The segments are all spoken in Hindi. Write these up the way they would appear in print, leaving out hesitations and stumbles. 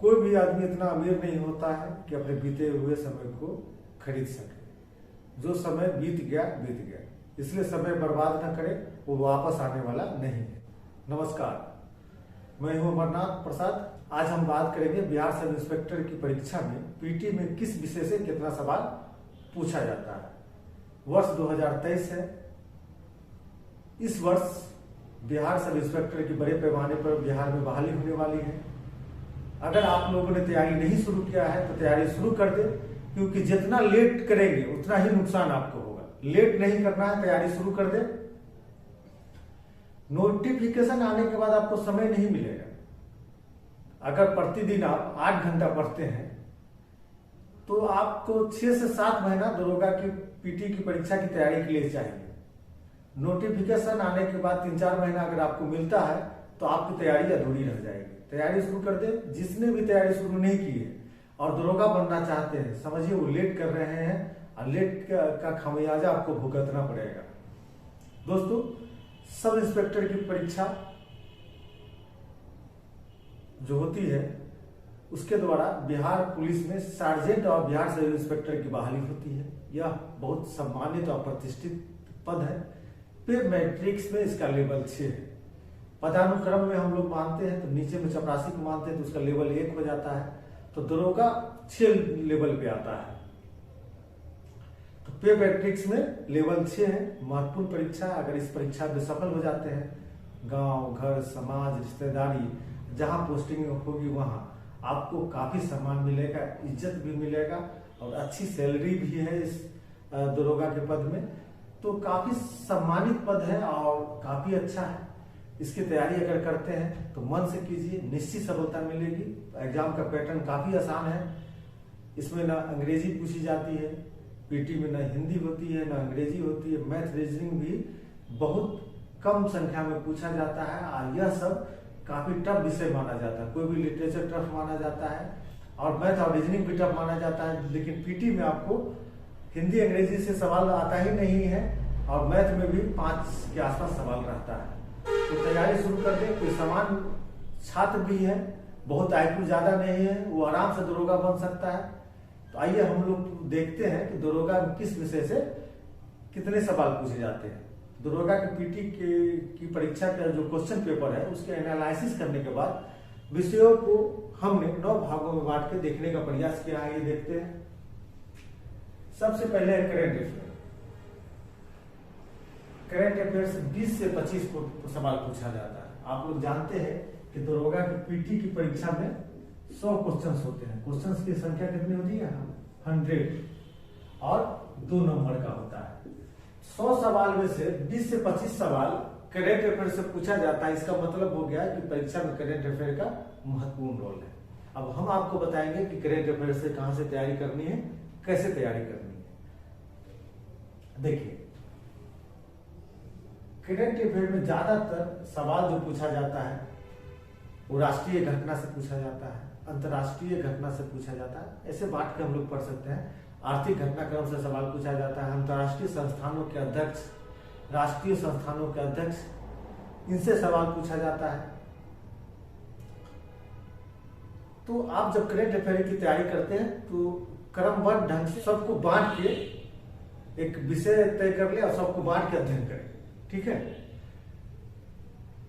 कोई भी आदमी इतना अमीर नहीं होता है कि अपने बीते हुए समय को खरीद सके। जो समय बीत गया, इसलिए समय बर्बाद न करें, वो वापस आने वाला नहीं है। नमस्कार, मैं हूं अमरनाथ प्रसाद। आज हम बात करेंगे बिहार सब इंस्पेक्टर की परीक्षा में पीटी में किस विषय से कितना सवाल पूछा जाता है। वर्ष 2023 है। इस वर्ष बिहार सब इंस्पेक्टर की बड़े पैमाने पर बिहार में बहाली होने वाली है। अगर आप लोगों ने तैयारी नहीं शुरू किया है तो तैयारी शुरू कर दे, क्योंकि जितना लेट करेंगे उतना ही नुकसान आपको होगा। लेट नहीं करना है, तैयारी शुरू कर दे। नोटिफिकेशन आने के बाद आपको समय नहीं मिलेगा। अगर प्रतिदिन आप 8 घंटा पढ़ते हैं तो आपको 6 से 7 महीना दरोगा की पीटी की परीक्षा की तैयारी के लिए चाहिए। नोटिफिकेशन आने के बाद 3-4 महीना अगर आपको मिलता है तो आपकी तैयारी अधूरी रह जाएगी। तैयारी शुरू कर दे। जिसने भी तैयारी शुरू नहीं की है और दरोगा बनना चाहते हैं, समझिए वो लेट कर रहे हैं और लेट का खामियाजा आपको भुगतना पड़ेगा। दोस्तों, सब इंस्पेक्टर की परीक्षा जो होती है उसके द्वारा बिहार पुलिस में सार्जेंट और बिहार सब इंस्पेक्टर की बहाली होती है। यह बहुत सम्मानित और प्रतिष्ठित पद है। पे मैट्रिक्स में इसका लेवल 6 है। पदानुक्रम में हम लोग मानते हैं तो नीचे में चपरासी को मानते हैं तो उसका लेवल 1 हो जाता है, तो दरोगा 6 लेवल पे आता है। तो पे मैट्रिक्स में लेवल 6 है। महत्वपूर्ण परीक्षा। अगर इस परीक्षा में सफल हो जाते हैं, गांव, घर, समाज, रिश्तेदारी, जहां पोस्टिंग होगी वहां आपको काफी सम्मान मिलेगा, इज्जत भी मिलेगा और अच्छी सैलरी भी है इस दरोगा के पद में। तो काफी सम्मानित पद है और काफी अच्छा है। इसकी तैयारी अगर करते हैं तो मन से कीजिए, निश्चित सफलता मिलेगी। एग्जाम का पैटर्न काफी आसान है। इसमें ना अंग्रेजी पूछी जाती है, पीटी में ना हिंदी होती है ना अंग्रेजी होती है। मैथ रीजनिंग भी बहुत कम संख्या में पूछा जाता है और यह सब काफी टफ विषय माना जाता है। कोई भी लिटरेचर टफ माना जाता है और मैथ और रीजनिंग भी टफ माना जाता है। लेकिन पीटी में आपको हिंदी अंग्रेजी से सवाल आता ही नहीं है और मैथ में भी 5 के आसपास सवाल रहता है। तो तैयारी शुरू कर दे। कोई समान छात्र भी है, बहुत आईक्यू ज्यादा नहीं है, वो आराम से दरोगा बन सकता है। तो आइए हम लोग देखते हैं कि दरोगा में किस विषय से कितने सवाल पूछे जाते हैं। दरोगा के पीटी की परीक्षा का जो क्वेश्चन पेपर है उसके एनालिसिस करने के बाद विषयों को हमने 9 भागों में बांट के देखने का प्रयास किया है। ये देखते हैं। सबसे पहले है करंट अफेयर। करंट अफेयर से 20 से 25 को सवाल पूछा जाता है। आप लोग जानते हैं कि दरोगा की पीटी की परीक्षा में 100 क्वेश्चंस होते हैं। क्वेश्चंस की संख्या कितनी होती है? 100 और 2 नंबर का होता है। 100 सवाल में से 20 से 25 सवाल करंट अफेयर से पूछा जाता है। इसका मतलब हो गया कि परीक्षा में करंट अफेयर का महत्वपूर्ण रोल है। अब हम आपको बताएंगे कि करंट अफेयर से कहां से तैयारी करनी है, कैसे तैयारी करनी है। देखिए, करंट अफेयर में ज्यादातर सवाल जो पूछा जाता है वो राष्ट्रीय घटना से पूछा जाता है, अंतर्राष्ट्रीय घटना से पूछा जाता है। ऐसे बांट के हम लोग पढ़ सकते हैं। आर्थिक घटनाक्रम से सवाल पूछा जाता है। अंतर्राष्ट्रीय संस्थानों के अध्यक्ष, राष्ट्रीय संस्थानों के अध्यक्ष, इनसे सवाल पूछा जाता है। तो आप जब करंट अफेयर की तैयारी करते हैं तो क्रमबद्ध ढंग से सबको बांट के एक विषय तय कर ले और सबको बांट के अध्ययन करें। ठीक है।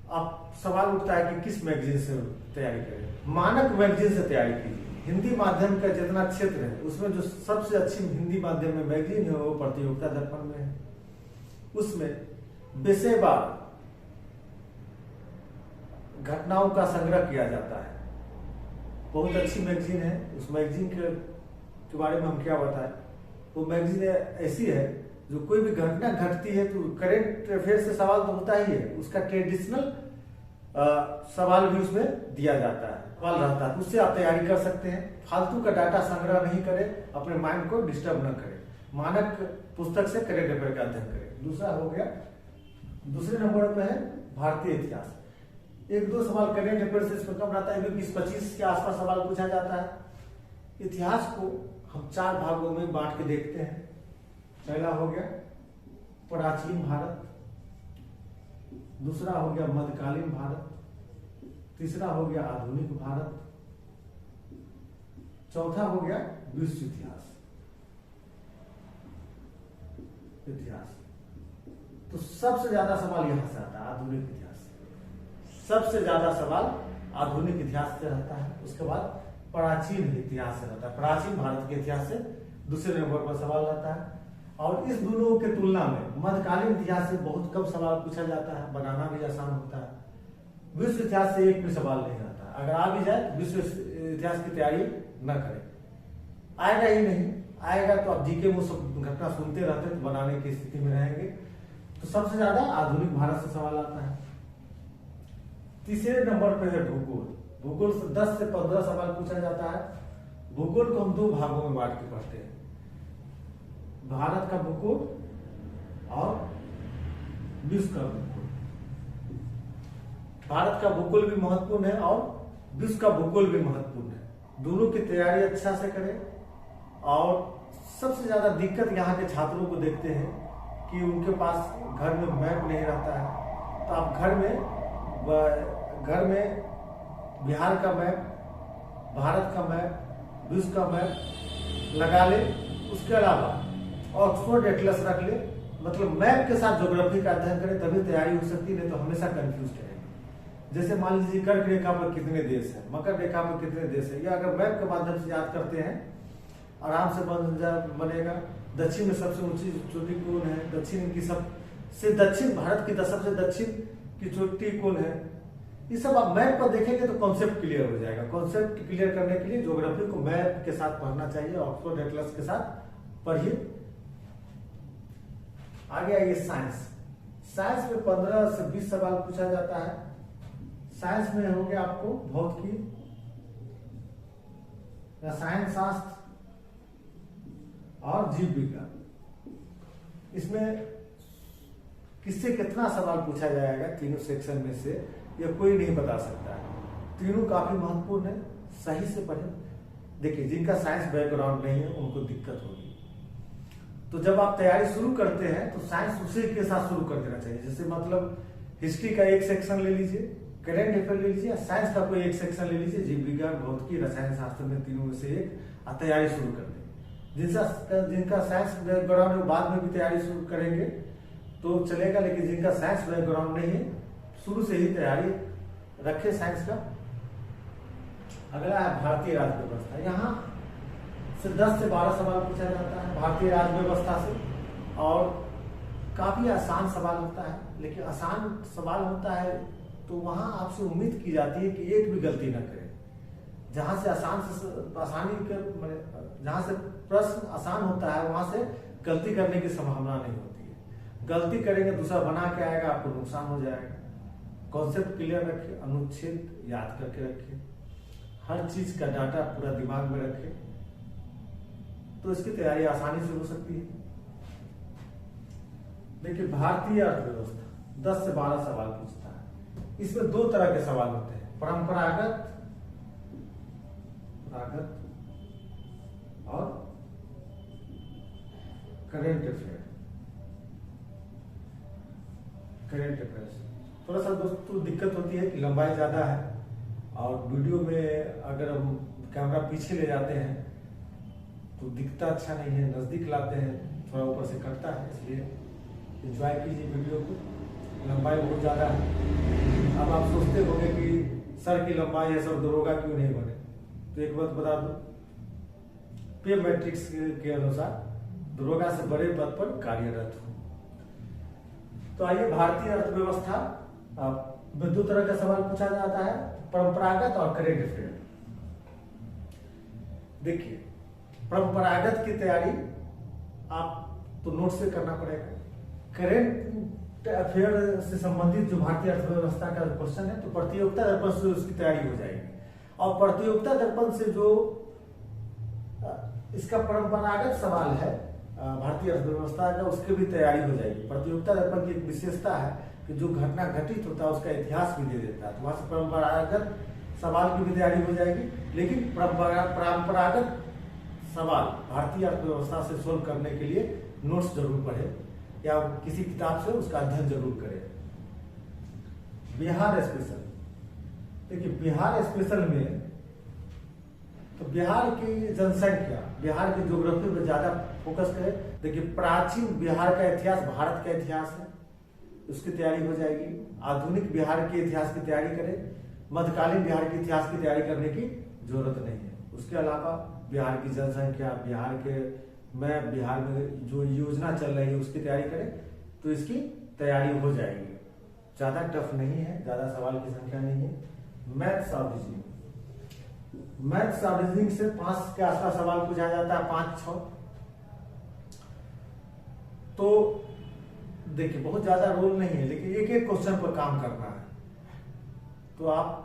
अब सवाल उठता है कि किस मैगजीन से तैयारी करें। मानक मैगजीन से तैयारी कीजिए। हिंदी माध्यम का जितना क्षेत्र है उसमें जो सबसे अच्छी हिंदी माध्यम में मैगजीन है वो प्रतियोगिता दर्पण में है। उसमें विषयवार घटनाओं का संग्रह किया जाता है। बहुत अच्छी मैगजीन है। उस मैगजीन के बारे में हम क्या बताएं। वो मैगजीन ऐसी है जो कोई भी घटना घटती है तो करंट अफेयर से सवाल तो होता ही है, उसका ट्रेडिशनल सवाल भी उसमें दिया जाता है, सवाल रहता है। उससे आप तैयारी कर सकते हैं। फालतू का डाटा संग्रह नहीं करें, अपने माइंड को डिस्टर्ब न करें। मानक पुस्तक से करंट अफेयर का अध्ययन करें। दूसरा हो गया, दूसरे नंबर पे है भारतीय इतिहास। 1-2 सवाल करंट अफेयर से इसमें कम रहता है, 20-25 के आसपास सवाल पूछा जाता है। इतिहास को हम 4 भागों में बांट के देखते हैं। पहला हो गया प्राचीन भारत, दूसरा हो गया मध्यकालीन भारत, तीसरा हो गया आधुनिक भारत, चौथा हो गया विश्व इतिहास। तो सबसे ज्यादा सवाल यहां से आता है, आधुनिक इतिहास। सबसे ज्यादा सवाल आधुनिक इतिहास से रहता है। उसके बाद प्राचीन इतिहास से रहता है, प्राचीन भारत के इतिहास से दूसरे नंबर पर सवाल रहता है। और इस दोनों के तुलना में मध्यकालीन इतिहास से बहुत कम सवाल पूछा जाता है, बनाना भी आसान होता है। विश्व इतिहास से एक भी सवाल नहीं रहता। अगर आ भी जाए तो विश्व इतिहास की तैयारी न करें, आएगा ही नहीं। आएगा तो आप जीके वो सब घटना सुनते रहते तो बनाने की स्थिति में रहेंगे। तो सबसे ज्यादा आधुनिक भारत से सवाल आता है। तीसरे नंबर पर है भूगोल। भूगोल से 10 से 15 सवाल पूछा जाता है। भूगोल को हम दो भागों में बांट के पढ़ते हैं, भारत का भूगोल और विश्व का भूगोल। भारत का भूगोल भी महत्वपूर्ण है और विश्व का भूगोल भी महत्वपूर्ण है। दोनों की तैयारी अच्छा से करें। और सबसे ज्यादा दिक्कत यहाँ के छात्रों को देखते हैं कि उनके पास घर में मैप नहीं रहता है। तो आप घर में बिहार का मैप, भारत का मैप, विश्व का मैप लगा ले। उसके अलावा ऑक्सफोर्ड एटलस रख ले, मतलब मैप के साथ ज्योग्राफी का अध्ययन करें, तभी तैयारी हो सकती है, नहीं तो हमेशा कंफ्यूज रहेंगे। जैसे मान लीजिए कर्क रेखा पर कितने देश है, मकर रेखा पर कितने देश है, या अगर मैप के माध्यम से याद करते हैं आराम से बनेगा। दक्षिण में सबसे ऊंची चोटी कौन है, दक्षिण की सबसे दक्षिण, भारत की सबसे दक्षिण की चोटी कौन है, ये सब आप मैप पर देखेंगे तो कॉन्सेप्ट क्लियर हो जाएगा। कॉन्सेप्ट क्लियर करने के लिए ज्योग्राफी को मैप के साथ पढ़ना चाहिए, ऑक्सफोर्ड एटलस के साथ पढ़िए। आगे आइए साइंस। साइंस में 15 से 20 सवाल पूछा जाता है। साइंस में हो गया आपको भौतिकी, रसायन शास्त्र और जीव विज्ञान। इसमें किससे कितना सवाल पूछा जाएगा तीनों सेक्शन में से, यह कोई नहीं बता सकता है। तीनों काफी महत्वपूर्ण है, सही से पढ़ें। देखिए, जिनका साइंस बैकग्राउंड नहीं है उनको दिक्कत होगी। तो जब आप तैयारी शुरू करते हैं तो साइंस उसी के साथ शुरू कर देना चाहिए। जैसे मतलब हिस्ट्री का एक सेक्शन ले लीजिए, करेंट अफेयर ले लीजिए, साइंस का कोई एक सेक्शन ले लीजिए, जीव विज्ञान, भौतिकी, रसायन शास्त्र में तीनों में से एक, तैयारी शुरू कर दें। जिनका साइंस बैकग्राउंड है बाद में भी तैयारी शुरू करेंगे तो चलेगा, लेकिन जिनका साइंस बैकग्राउंड नहीं है शुरू से ही तैयारी रखे साइंस का। अगला है भारतीय राज्य व्यवस्था। यहाँ से 10 से 12 सवाल पूछा जाता है भारतीय राज्य व्यवस्था से, और काफी आसान सवाल होता है। लेकिन आसान सवाल होता है तो वहां आपसे उम्मीद की जाती है कि एक भी गलती न करें। जहां से जहां से प्रश्न आसान होता है वहां से गलती करने की संभावना नहीं होती है। गलती करेंगे दूसरा बना के आएगा, आपको नुकसान हो जाएगा। कॉन्सेप्ट क्लियर रखिए, अनुच्छेद याद करके रखिए, हर चीज का डाटा पूरा दिमाग में रखिए, तो इसकी तैयारी आसानी से हो सकती है। देखिए, भारतीय अर्थव्यवस्था 10 से 12 सवाल पूछता है। इसमें दो तरह के सवाल होते हैं, परंपरागत और करेंट अफेयर्स। थोड़ा सा दोस्तों दिक्कत होती है कि लंबाई ज्यादा है, और वीडियो में अगर हम कैमरा पीछे ले जाते हैं तो दिखता अच्छा नहीं है, नजदीक लाते हैं थोड़ा ऊपर से कटता है, इसलिए एंजॉय कीजिए वीडियो को। लंबाई बहुत ज्यादा है। अब आप सोचते होंगे कि सर की लंबाई है, सर दरोगा क्यों नहीं बने, तो एक बात बता दो, पे मैट्रिक्स के अनुसार दरोगा से बड़े पद पर कार्यरत हो। तो आइए, भारतीय अर्थव्यवस्था में दो तरह का सवाल पूछा जाता है, परंपरागत और करेंट अफेयर। देखिए, परंपरागत की तैयारी आप तो नोट से करना पड़ेगा। करेंट अफेयर से संबंधित जो भारतीय अर्थव्यवस्था का क्वेश्चन है तो प्रतियोगिता दर्पण से उसकी तैयारी हो जाएगी, और प्रतियोगिता दर्पण से जो इसका परंपरागत सवाल है भारतीय अर्थव्यवस्था का, उसकी भी तैयारी हो जाएगी। प्रतियोगिता दर्पण की एक विशेषता है कि जो घटना घटित होता है उसका इतिहास भी दे देता है, तो वहां से परंपरागत सवाल की भी तैयारी हो जाएगी। लेकिन परंपरागत सवाल भारतीय अर्थव्यवस्था से सोल्व करने के लिए नोट्स जरूर पढ़े या किसी किताब से उसका अध्ययन जरूर करें। बिहार स्पेशल। देखिए, बिहार स्पेशल में तो बिहार की जनसंख्या, बिहार की ज्योग्राफी पर ज्यादा फोकस करें। देखिए, प्राचीन बिहार का इतिहास भारत का इतिहास है, उसकी तैयारी हो जाएगी। आधुनिक बिहार के इतिहास की तैयारी करें, मध्यकालीन बिहार के इतिहास की तैयारी करने की जरूरत नहीं है। उसके अलावा बिहार की जनसंख्या, बिहार में जो योजना चल रही है उसकी तैयारी करें तो इसकी तैयारी हो जाएगी। ज्यादा टफ नहीं है, ज्यादा सवाल की संख्या नहीं है। मैथ्स और रीजनिंग, मैथ्स और रीजनिंग से 5 के आसपास सवाल पूछा जाता है, 5-6। तो देखिए, बहुत ज्यादा रोल नहीं है, लेकिन एक एक क्वेश्चन पर काम करना है। तो आप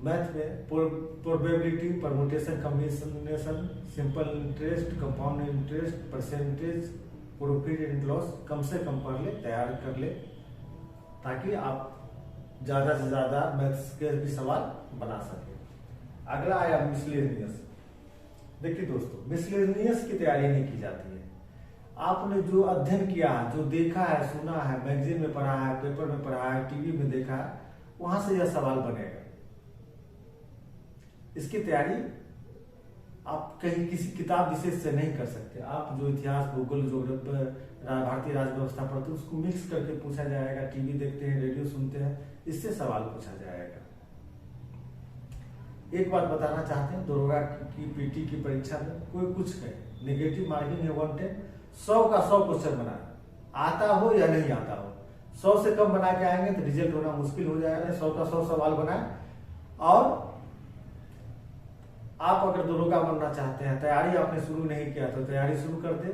मैथ में probability, permutation, combination, simple interest, compound interest, percentage, profit and loss कम से कम पढ़ ले, तैयार कर ले, ताकि आप ज्यादा से ज्यादा मैथ्स के भी सवाल बना सके। अगला आया मिसलेनियस। देखिए दोस्तों, मिसलेनियस की तैयारी नहीं की जाती है। आपने जो अध्ययन किया है, जो देखा है, सुना है, मैगजीन में पढ़ा है, पेपर में पढ़ा है, टीवी में देखा है, वहां से यह सवाल बनेगा। इसकी तैयारी आप कहीं किसी किताब विशेष से नहीं कर सकते। आप जो इतिहास, भूगोल, ज्योग्राफी, भारतीय राज्य व्यवस्था पढ़ते हैं, उसको मिक्स करके पूछा जाएगा। टीवी देखते हैं, रेडियो सुनते हैं, इससे सवाल पूछा जाएगा। एक बात बताना चाहते हैं, दरोगा की पीटी की परीक्षा में कोई कुछ कहे, नेगेटिव मार्किंग है 110, 100 का 100 क्वेश्चन बनाए, आता हो या नहीं आता हो। 100 से कम बना के आएंगे तो रिजल्ट होना मुश्किल हो जाएगा। 100 का 100 सवाल बनाए, और आप अगर दरोगा बनना चाहते हैं, तैयारी आपने शुरू नहीं किया तो तैयारी शुरू कर दे,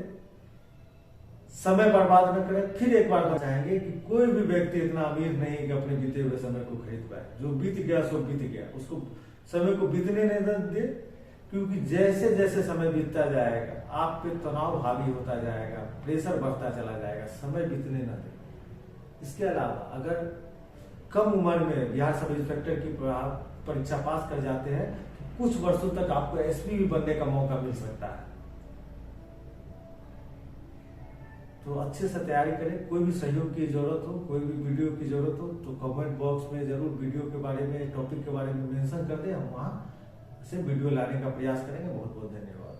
समय बर्बाद न करें। फिर एक बार बताएंगे कि कोई भी व्यक्ति इतना अमीर नहीं है कि अपने बीते हुए समय को खरीद पाए। जो बीत गया सो बीत गया, उसको समय को बीतने नहीं दे, क्योंकि जैसे जैसे समय बीतता जाएगा आप पे तनाव हावी होता जाएगा, प्रेशर बढ़ता चला जाएगा, समय बीतने न दे। इसके अलावा अगर कम उम्र में बिहार सब इंस्पेक्टर की परीक्षा पास कर जाते हैं, कुछ वर्षों तक आपको एसपी भी बनने का मौका मिल सकता है। तो अच्छे से तैयारी करें। कोई भी सहयोग की जरूरत हो, कोई भी वीडियो की जरूरत हो तो कमेंट बॉक्स में जरूर वीडियो के बारे में, टॉपिक के बारे में मेंशन कर दें। हम वहां से वीडियो लाने का प्रयास करेंगे। बहुत बहुत धन्यवाद।